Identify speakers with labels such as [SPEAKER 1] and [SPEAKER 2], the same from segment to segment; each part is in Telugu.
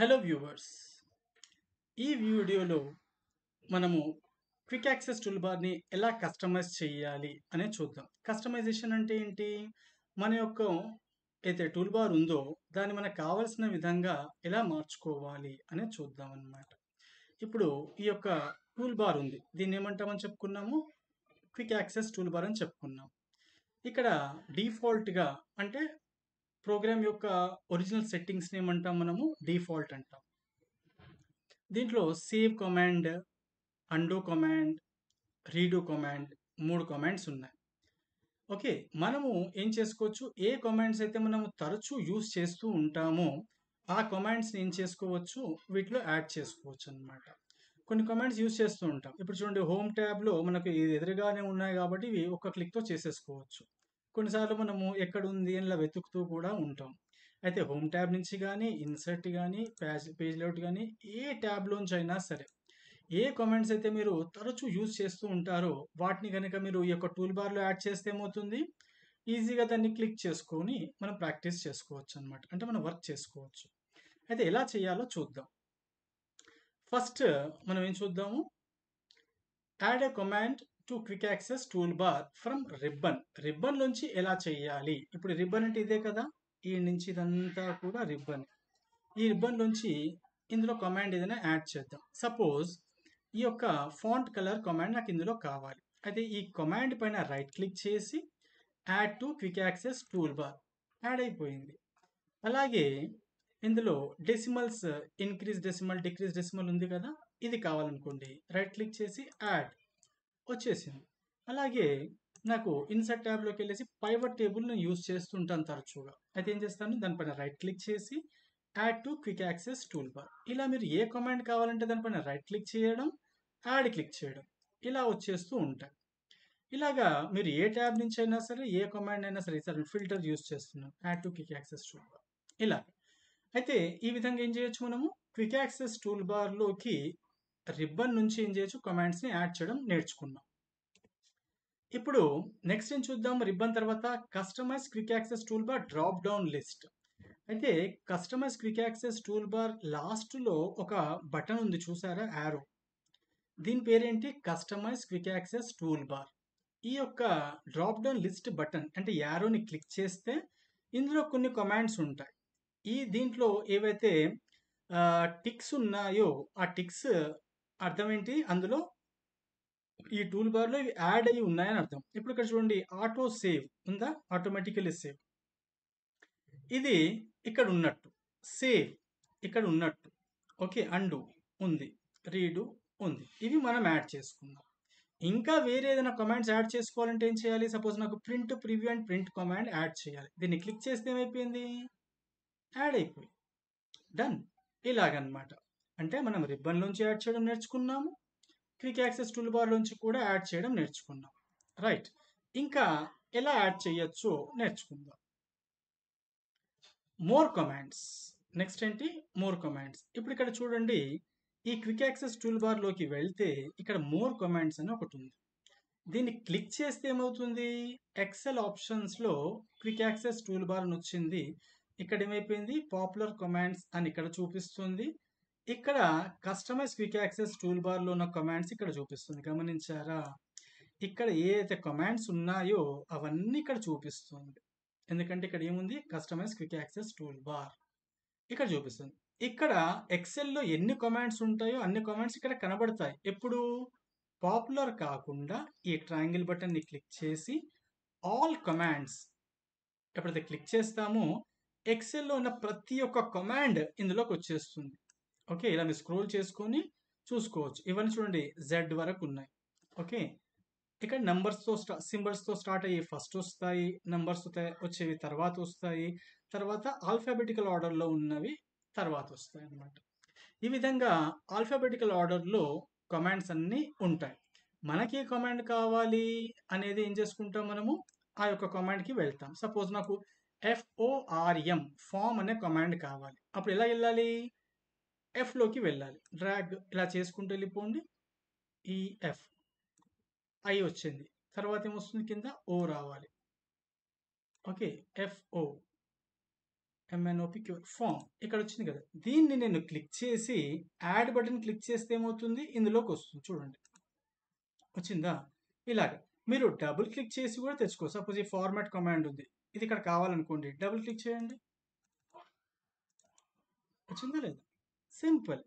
[SPEAKER 1] హలో వ్యూవర్స్, ఈ వీడియోలో మనము క్విక్ యాక్సెస్ టూల్ బార్ని ఎలా కస్టమైజ్ చేయాలి అనేది చూద్దాం. కస్టమైజేషన్ అంటే ఏంటి? మన యొక్క అయితే టూల్ బార్ ఉందో దాన్ని మనకు కావాల్సిన విధంగా ఎలా మార్చుకోవాలి అనేది చూద్దాం అన్నమాట. ఇప్పుడు ఈ యొక్క టూల్ బార్ ఉంది. దీన్ని ఏమంటామని చెప్పుకున్నాము? క్విక్ యాక్సెస్ టూల్ బార్ అని చెప్పుకున్నాం. ఇక్కడ డిఫాల్ట్‌గా అంటే ప్రోగ్రామ్ యొక్క ఒరిజినల్ సెట్టింగ్స్‌ని ఏమంటాం మనము? డిఫాల్ట్ అంటాం. దీంట్లో save command, undo command, redo command 3 commands ఉన్నాయి. ఓకే. మనము ఏం చేసుకోవచ్చు? ఏ కమాండ్స్ అయితే మనము తరచూ యూజ్ చేస్తూ ఉంటామో, ఆ కమాండ్స్‌ని ఏం చేసుకోవచ్చు? వీటిలో యాడ్ చేసుకోవచ్చనమాట. కొన్ని కమాండ్స్ యూజ్ చేస్తూ ఉంటాం. ఇప్పుడు చూడండి, హోమ్ ట్యాబ్‌లో మనకు ఇది ఎదురుగానే ఉన్నాయి కాబట్టి ఇవి ఒక్క క్లిక్‌తో చేసేసుకోవచ్చు. కొన్నిసార్లు మనము ఎక్కడుంది అని ఇలా వెతుకుతూ కూడా ఉంటాం. అయితే హోమ్ ట్యాబ్ నుంచి గానీ, ఇన్సర్ట్ గానీ, పేజ్ లేఅవుట్ గానీ, ఏ ట్యాబ్‌లోంచి అయినా సరే, ఏ కామెంట్స్ అయితే మీరు తరచూ యూజ్ చేస్తూ ఉంటారో వాటిని గనక మీరు ఈ యొక్క టూల్ బార్‌లో యాడ్ చేస్తే ఏమవుతుంది? ఈజీగా దాన్ని క్లిక్ చేసుకొని మనం ప్రాక్టీస్ చేసుకోవచ్చనమాట. అంటే మనం వర్క్ చేసుకోవచ్చు. అయితే ఎలా చేయాలో చూద్దాం. ఫస్ట్ మనం ఏం చూద్దాము? Add a command to quick access tool bar from ribbon. రిబ్బన్‌లోంచి ఎలా చేయాలి? ఇప్పుడు రిబ్బన్ అంటే ఇదే కదా! ఈడ నుంచి ఇదంతా కూడా రిబ్బన్. ఈ రిబ్బన్‌లోంచి ఇందులో కమాండ్ ఏదైనా యాడ్ చేద్దాం. సపోజ్ ఈ యొక్క ఫాంట్ కలర్ కమాండ్ నాకు ఇందులో కావాలి. అయితే ఈ కమాండ్ పైన రైట్ క్లిక్ చేసి add to quick access tool bar add అయిపోయింది. అలాగే ఇందులో decimals, increase decimal, decrease decimal ఉంది కదా! ఇది కావాలనుకోండి. రైట్ క్లిక్ చేసి యాడ్ వచ్చేసింది. అలాగే నాకు ఇన్సర్ట్ ట్యాబ్‌లోకెళ్ళేసి పైవట్ టేబుల్‌ని యూజ్ చేస్తుంటాను తరచుగా. అయితే ఏం చేస్తాను? దానిపైన రైట్ క్లిక్ చేసి add to quick access tool bar. ఇలా మీరు ఏ కమాండ్ కావాలంటే దానిపైన రైట్ క్లిక్ చేయడం, యాడ్ క్లిక్ చేయడం. ఇలా వచ్చేస్తూ ఉంటాయి. ఇలాగా మీరు ఏ ట్యాబ్ నుంచి అయినా సరే, ఏ కమాండ్ అయినా సరే, ఈసారి ఫిల్టర్ యూజ్ చేస్తున్నాం. Add to quick access tool bar. ఇలా. అయితే ఈ విధంగా ఏం చేయొచ్చు మనము? క్విక్ యాక్సెస్ టూల్ బార్‌లోకి రిబ్బన్ నుంచి ఏం చేయొచ్చు? కమాండ్స్‌ని యాడ్ చేయడం నేర్చుకున్నాం. ఇప్పుడు నెక్స్ట్ ఏం చూద్దాం? రిబ్బన్ తర్వాత customise quick access tool bar drop down list. అయితే customise quick access tool bar లాస్ట్‌లో ఒక బటన్ ఉంది చూసారా? యారో. దీని పేరేంటి? Customise quick access tool bar. ఈ యొక్క డ్రాప్ డౌన్ లిస్ట్ బటన్ అంటే యారోని క్లిక్ చేస్తే ఇందులో కొన్ని కమాండ్స్ ఉంటాయి. దీంట్లో ఏవైతే టిక్స్ ఉన్నాయో ఆ టిక్స్ అర్థం ఏంటి? అందులో ఈ టూల్ బార్‌లో ఇవి యాడ్ అయ్యి ఉన్నాయని అర్థం. ఇప్పుడు ఇక్కడ చూడండి, ఆటో సేవ్ ఉందా? Automatically save. ఇది ఇక్కడ ఉన్నట్టు. సేవ్ ఇక్కడ ఉన్నట్టు. ఓకే. అండు ఉంది. రీడు ఉంది. ఇవి మనం యాడ్ చేసుకుందాం. ఇంకా వేరే ఏదైనా కమాండ్స్ యాడ్ చేసుకోవాలంటే ఏం చేయాలి? సపోజ్ నాకు print, preview and print command add చేయాలి. దీన్ని క్లిక్ చేస్తే ఏమైపోయింది? యాడ్ అయిపోయింది. డన్. ఇలాగనమాట. అంటే మనం రిబ్బన్‌లోంచి యాడ్ చేయడం నేర్చుకున్నాము. క్విక్ యాక్సెస్ టూల్ బార్‌లోంచి కూడా యాడ్ చేయడం నేర్చుకున్నాం. రైట్. ఇంకా ఎలా యాడ్ చేయొచ్చో నేర్చుకుందాం. More commands. నెక్స్ట్ ఏంటి? More commands. ఇప్పుడు ఇక్కడ చూడండి, ఈ క్విక్ యాక్సెస్ టూల్ బార్‌లోకి వెళ్తే ఇక్కడ మోర్ కమాండ్స్ అని ఒకటుంది. దీన్ని క్లిక్ చేస్తే ఏమవుతుంది? ఎక్సెల్ ఆప్షన్స్‌లో క్విక్ యాక్సెస్ టూల్ బార్ అని వచ్చింది. ఇక్కడ ఏమైపోయింది? పాపులర్ కమాండ్స్ అని ఇక్కడ చూపిస్తుంది. ఇక్కడ కస్టమైజ్ క్విక్ యాక్సెస్ టూల్ బార్‌లో ఉన్న కమాండ్స్ ఇక్కడ చూపిస్తుంది. గమనించారా? ఇక్కడ ఏదైతే కమాండ్స్ ఉన్నాయో అవన్నీ ఇక్కడ చూపిస్తుంది. ఎందుకంటే ఇక్కడ ఏముంది? Customize quick access tool bar ఇక్కడ చూపిస్తుంది. ఇక్కడ ఎక్సెల్‌లో ఎన్ని కమాండ్స్ ఉంటాయో అన్ని కమాండ్స్ ఇక్కడ కనబడతాయి. ఎప్పుడు? పాపులర్ కాకుండా ఈ ట్రయాంగిల్ బటన్‌ని క్లిక్ చేసి ఆల్ కమాండ్స్ ఎప్పుడైతే క్లిక్ చేస్తామో ఎక్సెల్‌లో ఉన్న ప్రతి ఒక్క కమాండ్ ఇందులోకి వచ్చేస్తుంది. ఓకే. ఇలా మీరు స్క్రోల్ చేసుకొని చూసుకోవచ్చు. ఇవన్నీ చూడండి, జెడ్ వరకు ఉన్నాయి. ఓకే. ఇక్కడ నంబర్స్‌తో సింబల్స్‌తో స్టార్ట్ అయ్యి ఫస్ట్ వస్తాయి. నంబర్స్ వచ్చేవి తర్వాత వస్తాయి. తర్వాత ఆల్ఫాబెటికల్ ఆర్డర్‌లో ఉన్నవి తర్వాత వస్తాయన్నమాట. ఈ విధంగా ఆల్ఫాబెటికల్ ఆర్డర్‌లో కమాండ్స్ అన్నీ ఉంటాయి. మనకి ఏ కమాండ్ కావాలి అనేది ఏం చేసుకుంటాం మనము? ఆ యొక్క కమాండ్‌కి వెళ్తాం. సపోజ్ నాకు FORM ఫార్మ్ అనే కమాండ్ కావాలి. అప్పుడు ఎలా వెళ్ళాలి? ఎఫ్‌లోకి వెళ్ళాలి. డ్రాగ్ ఇలా చేసుకుంటూ వెళ్ళిపోండి. ఈ ఎఫ్ ఐ వచ్చింది. తర్వాత ఏమొస్తుంది? కింద ఓ రావాలి. ఓకే. FO MNOPQ ఫామ్ ఇక్కడ వచ్చింది కదా, దీన్ని నేను క్లిక్ చేసి యాడ్ బటన్ క్లిక్ చేస్తే ఏమవుతుంది, ఇందులోకి వస్తుంది చూడండి, వచ్చిందా. ఇలాగ మీరు డబుల్ క్లిక్ చేసి కూడా తెచ్చుకో. సపోజ్ ఈ ఫార్మాట్ కమాండ్ ఉంది, ఇది ఇక్కడ కావాలనుకోండి, డబుల్ క్లిక్ చేయండి, వచ్చిందా లేదా, సింపుల్.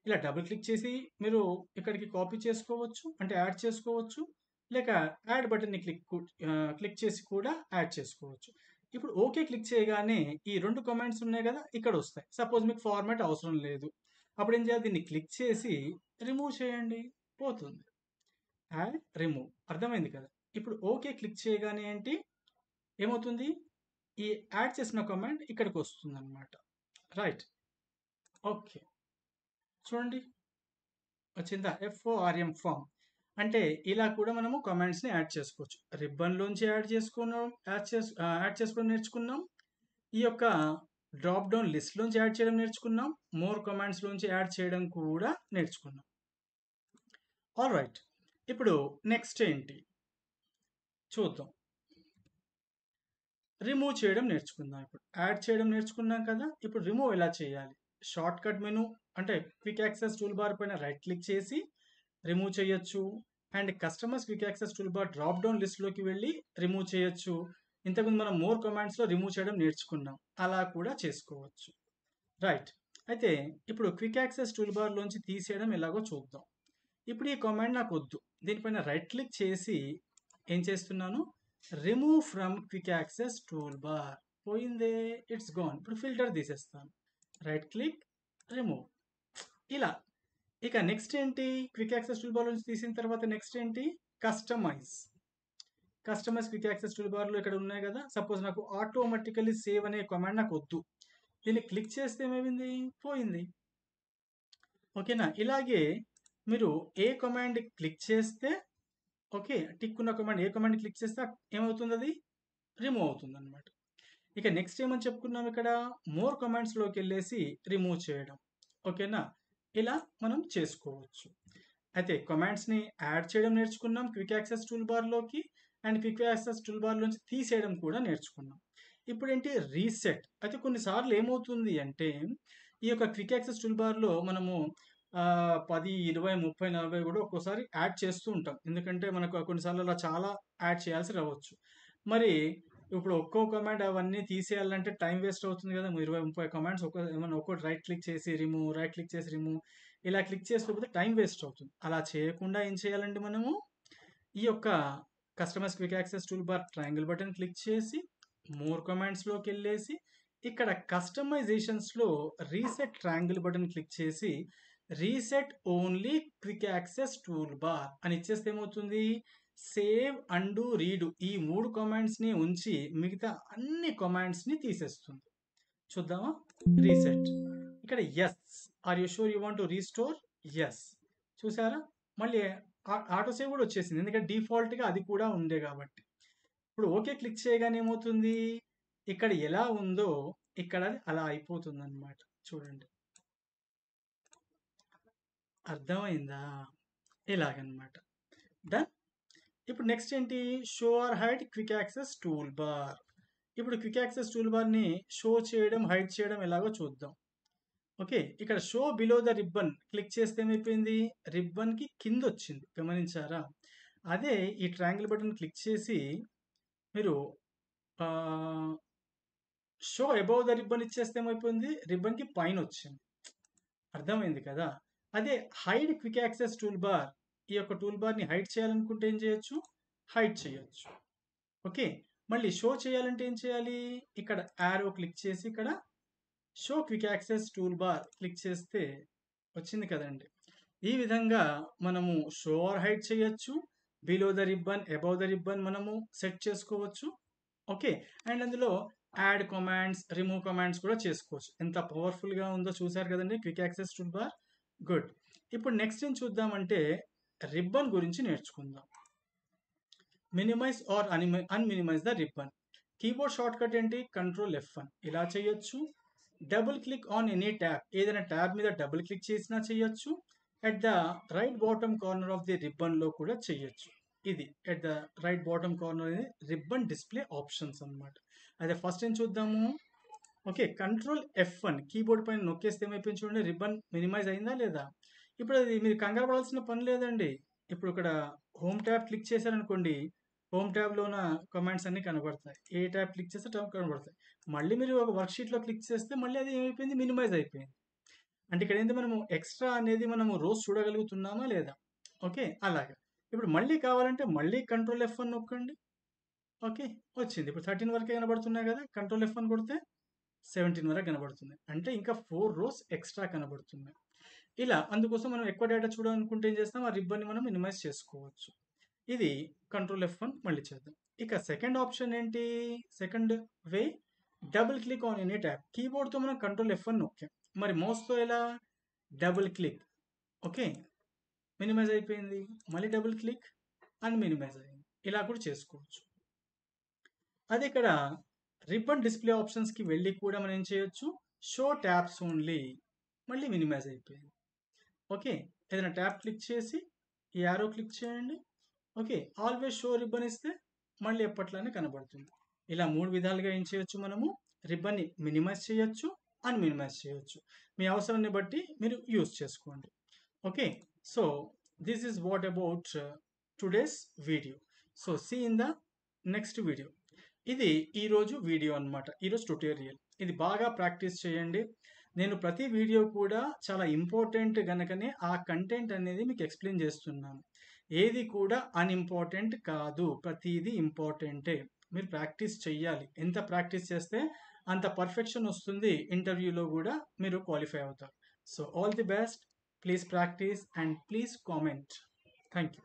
[SPEAKER 1] ఇలా డబుల్ క్లిక్ చేసి మీరు ఇక్కడికి కాపీ చేసుకోవచ్చు, అంటే యాడ్ చేసుకోవచ్చు, లేక యాడ్ బటన్ని క్లిక్ చేసి కూడా యాడ్ చేసుకోవచ్చు. ఇప్పుడు ఓకే క్లిక్ చేయగానే ఈ రెండు కమాండ్స్ ఉన్నాయి కదా ఇక్కడ వస్తాయి. సపోజ్ మీకు ఫార్మాట్ అవసరం లేదు, అప్పుడు ఏం చేయాలి, దీన్ని క్లిక్ చేసి రిమూవ్ చేయండి, పోతుంది. యాడ్ రిమూవ్, అర్థమైంది కదా. ఇప్పుడు ఓకే క్లిక్ చేయగానే ఏంటి ఏమవుతుంది, ఈ యాడ్ చేసిన కమాండ్ ఇక్కడికి వస్తుంది అనమాట. రైట్, ఓకే చూడండి వచ్చిందా, FORM ఫామ్. అంటే ఇలా కూడా మనము కమాండ్స్ని యాడ్ చేసుకోవచ్చు. రిబ్బన్లోంచి యాడ్ చేసుకోవడం నేర్చుకున్నాం. ఈ యొక్క డ్రాప్ డౌన్ లిస్ట్లోంచి యాడ్ చేయడం నేర్చుకున్నాం. మోర్ కమాండ్స్లోంచి యాడ్ చేయడం కూడా నేర్చుకున్నాం. ఆల్ రైట్, ఇప్పుడు నెక్స్ట్ ఏంటి చూద్దాం. రిమూవ్ చేయడం నేర్చుకుందాం. ఇప్పుడు యాడ్ చేయడం నేర్చుకున్నాం కదా, ఇప్పుడు రిమూవ్ ఎలా చేయాలి. షార్ట్ కట్ మెనూ అంటే క్విక్ యాక్సెస్ టూల్ బార్ పైన రైట్ క్లిక్ చేసి రిమూవ్ చేయొచ్చు. And customise quick access tool bar drop down లిస్ట్లోకి వెళ్ళి రిమూవ్ చేయొచ్చు. ఇంతకుముందు మనం మోర్ కమాండ్స్లో రిమూవ్ చేయడం నేర్చుకున్నాం, అలా కూడా చేసుకోవచ్చు. రైట్, అయితే ఇప్పుడు క్విక్ యాక్సెస్ టూల్ బార్లోంచి తీసేయడం ఎలాగో చూద్దాం. ఇప్పుడు ఈ కమాండ్ నాకు వద్దు, దీనిపైన రైట్ క్లిక్ చేసి ఏం చేస్తున్నాను, remove from quick access tool bar, పోయిందే, ఇట్స్ గాన్. ఇప్పుడు ఫిల్టర్ తీసేస్తాను, రైట్ క్లిక్ రిమూవ్, ఇలా. ఇక నెక్స్ట్ ఏంటి, క్విక్ యాక్సెస్ టూల్ బార్ నుంచి తీసిన తర్వాత నెక్స్ట్ ఏంటి, కస్టమైజ్ క్విక్ యాక్సెస్ టూల్ బార్లో ఇక్కడ ఉన్నాయి కదా. సపోజ్ నాకు ఆటోమేటికలీ సేవ్ అనే కమాండ్ నాకు వద్దు, దీన్ని క్లిక్ చేస్తే ఏమైంది, పోయింది. ఓకేనా. ఇలాగే మీరు ఏ కమాండ్ క్లిక్ చేస్తే, ఓకే టిక్ ఉన్న కమాండ్ ఏ కమాండ్ క్లిక్ చేస్తే ఏమవుతుంది, అది రిమూవ్ అవుతుంది అనమాట. ఇక నెక్స్ట్ ఏమని చెప్పుకున్నాం, ఇక్కడ మోర్ కమాండ్స్లోకి వెళ్ళేసి రిమూవ్ చేయడం. ఓకేనా, ఇలా మనం చేసుకోవచ్చు. అయితే కమాండ్స్ని యాడ్ చేయడం నేర్చుకున్నాం క్విక్ యాక్సెస్ టూల్ బార్లోకి, అండ్ క్విక్ యాక్సెస్ టూల్ బార్లోంచి తీసేయడం కూడా నేర్చుకున్నాం. ఇప్పుడు ఏంటి, రీసెట్. అయితే కొన్నిసార్లు ఏమవుతుంది అంటే, ఈ యొక్క క్విక్ యాక్సెస్ టూల్ బార్లో మనము 10, 20, 30, 40 కూడా ఒక్కోసారి యాడ్ చేస్తూ ఉంటాం. ఎందుకంటే మనకు కొన్నిసార్లు అలా చాలా యాడ్ చేయాల్సి రావచ్చు. మరి ఇప్పుడు ఒక్కో కమాండ్ అవన్నీ తీసేయాలంటే టైం వేస్ట్ అవుతుంది కదా. 20, 30 కమాండ్స్ ఏమన్నా ఒక్కటి రైట్ క్లిక్ చేసి రిమూవ్, రైట్ క్లిక్ చేసి రిమూవ్, ఇలా క్లిక్ చేసిపోతే టైం వేస్ట్ అవుతుంది. అలా చేయకుండా ఏం చేయాలంటే మనము ఈ యొక్క customize quick access tool bar triangle button click చేసి మోర్ కమాండ్స్లోకి వెళ్ళేసి ఇక్కడ కస్టమైజేషన్స్లో రీసెట్ ట్రయాంగిల్ బటన్ క్లిక్ చేసి reset only quick access tool bar అని ఇచ్చేస్తే ఏమవుతుంది, సేవ్, అండు, రీడు ఈ 3 కమాండ్స్ని ఉంచి మిగతా అన్ని కమాండ్స్ని తీసేస్తుంది. చూద్దామా, రీసెట్. ఇక్కడ yes, are you sure you want to restore, yes. చూసారా, మళ్ళీ ఆటో సేవ్ కూడా వచ్చేసింది, ఎందుకంటే డిఫాల్ట్గా అది కూడా ఉండే కాబట్టి. ఇప్పుడు ఓకే క్లిక్ చేయగానే ఏమవుతుంది, ఇక్కడ ఎలా ఉందో ఇక్కడ అది అలా అయిపోతుంది అనమాట. చూడండి, అర్థమైందా, ఇలాగనమాట. డన్. ఇప్పుడు నెక్స్ట్ ఏంటి, show or hide quick access tool bar. ఇప్పుడు క్విక్ యాక్సెస్ టూల్ బార్ని షో చేయడం, హైడ్ చేయడం ఎలాగో చూద్దాం. ఓకే, ఇక్కడ show below the ribbon click చేస్తే ఏమైపోయింది, రిబ్బన్కి కింద వచ్చింది, గమనించారా. అదే ఈ ట్రయాంగిల్ బటన్ క్లిక్ చేసి మీరు షో అబౌవ్ ద రిబ్బన్ ఇచ్చేస్తే ఏమైపోయింది, రిబ్బన్కి పైన వచ్చింది. అర్థమైంది కదా. అదే hide quick access tool bar, ఈ యొక్క టూల్ బార్ని హైడ్ చేయాలనుకుంటే ఏం చేయొచ్చు, హైడ్ చేయొచ్చు. ఓకే, మళ్ళీ షో చేయాలంటే ఏం చేయాలి, ఇక్కడ యారో క్లిక్ చేసి ఇక్కడ show quick access tool bar click చేస్తే వచ్చింది కదండి. ఈ విధంగా మనము షో ఆర్ హైడ్ చేయొచ్చు, below the ribbon, above the ribbon మనము సెట్ చేసుకోవచ్చు. ఓకే, అండ్ అందులో యాడ్ కమాండ్స్, రిమూవ్ కమాండ్స్ కూడా చేసుకోవచ్చు. ఎంత పవర్ఫుల్గా ఉందో చూసారు కదండి quick access tool bar. Good. ఇప్పుడు నెక్స్ట్ ఏం చూద్దామంటే రిబ్బన్ గురించి నేర్చుకుందాం. Minimise or unminimise the ribbon. Keyboard shortcut ఏంటి, కంట్రోల్ F1. ఇలా చేయొచ్చు. Double click on any tab, ఏదైనా ట్యాబ్ మీద డబుల్ క్లిక్ చేసినా చేయొచ్చు. At the right bottom corner of the రిబ్బన్లో కూడా చేయొచ్చు. ఇది at the right bottom corner అనేది రిబ్బన్ డిస్ప్లే ఆప్షన్స్ అనమాట. అదే ఫస్ట్ ఏం చూద్దాము. ఓకే. కంట్రోల్ F1 కీబోర్డ్ పైన నొక్కేస్తే ఏమైపోయింది చూడండి, రిబ్బన్ మినిమైజ్ అయిందా లేదా? ఇప్పుడు అది మీరు కంగారు పడాల్సిన పని లేదండి. ఇప్పుడు ఇక్కడ హోమ్ ట్యాబ్ క్లిక్ చేశారనుకోండి, హోమ్ ట్యాబ్‌లోన కమాండ్స్ అన్నీ కనబడతాయి. ఏ ట్యాబ్ క్లిక్ చేస్తే ట్యాబ్ కనబడతాయి. మళ్ళీ మీరు ఒక వర్క్ షీట్‌లో క్లిక్ చేస్తే మళ్ళీ అది ఏమైపోయింది, మినిమైజ్ అయిపోయింది. అంటే ఇక్కడ ఏంది, మనము ఎక్స్‌ట్రా అనేది మనము రోజు చూడగలుగుతున్నామా లేదా? ఓకే. అలాగా. ఇప్పుడు మళ్ళీ కావాలంటే మళ్ళీ కంట్రోల్ F1 నొక్కండి. ఓకే. వచ్చింది. ఇప్పుడు 13 వరకే కనబడుతున్నాయి కదా! కంట్రోల్ F1 కొడితే 17 వరకు కనబడుతున్నాయి. అంటే ఇంకా 4 రోస్ ఎక్స్‌ట్రా కనబడుతున్నాయి. ఇలా అందుకోసం మనం ఎక్కువ డేటా చూడాలనుకుంటే ఏం చేస్తాం, ఆ రిబ్బన్‌ని మనం మినిమైజ్ చేసుకోవచ్చు. ఇది కంట్రోల్ F1 మళ్ళీ చేద్దాం. ఇక సెకండ్ ఆప్షన్ ఏంటి? Second way, double click on any tab. కీబోర్డ్‌తో మనం కంట్రోల్ F1 నొక్కాం. మరి మౌస్‌తో ఎలా? Double click. ఓకే. మినిమైజ్ అయిపోయింది. మళ్ళీ డబుల్ క్లిక్ అండ్ మినిమైజ్ అయింది. ఇలా కూడా చేసుకోవచ్చు. అదే ఇక్కడ రిబ్బన్ డిస్‌ప్లే ఆప్షన్స్‌కి వెళ్ళి కూడా మనం ఏం చేయొచ్చు, షో ట్యాబ్స్ ఓన్లీ, మళ్ళీ మినిమైజ్ అయిపోయింది. ఓకే. ఏదైనా ట్యాబ్ క్లిక్ చేసి ఈ యారో క్లిక్ చేయండి. ఓకే. ఆల్వేస్ షో రిబ్బన్ ఇస్తే మళ్ళీ ఎప్పట్లానే కనబడుతుంది. ఇలా 3 విధాలుగా ఏం చేయొచ్చు, మనము రిబ్బన్‌ని మినిమైజ్ చేయొచ్చు, అన్‌మినిమైజ్ చేయొచ్చు. మీ అవసరాన్ని బట్టి మీరు యూజ్ చేసుకోండి. Okay. So this is what about today's video. So see in the next video. ఇది ఈరోజు వీడియో అన్నమాట. ఈరోజు ట్యుటోరియల్. ఇది బాగా ప్రాక్టీస్ చేయండి. నేను ప్రతి వీడియో కూడా చాలా ఇంపార్టెంట్ గనకనే ఆ కంటెంట్ అనేది మీకు ఎక్స్‌ప్లెయిన్ చేస్తున్నాను. ఏది కూడా అన్‌ఇంపార్టెంట్ కాదు. ప్రతీది ఇంపార్టెంటే. మీరు ప్రాక్టీస్ చెయ్యాలి. ఎంత ప్రాక్టీస్ చేస్తే అంత పర్ఫెక్షన్ వస్తుంది. ఇంటర్వ్యూలో కూడా మీరు క్వాలిఫై అవుతారు. So all the best. Please practice and please comment. Thank you.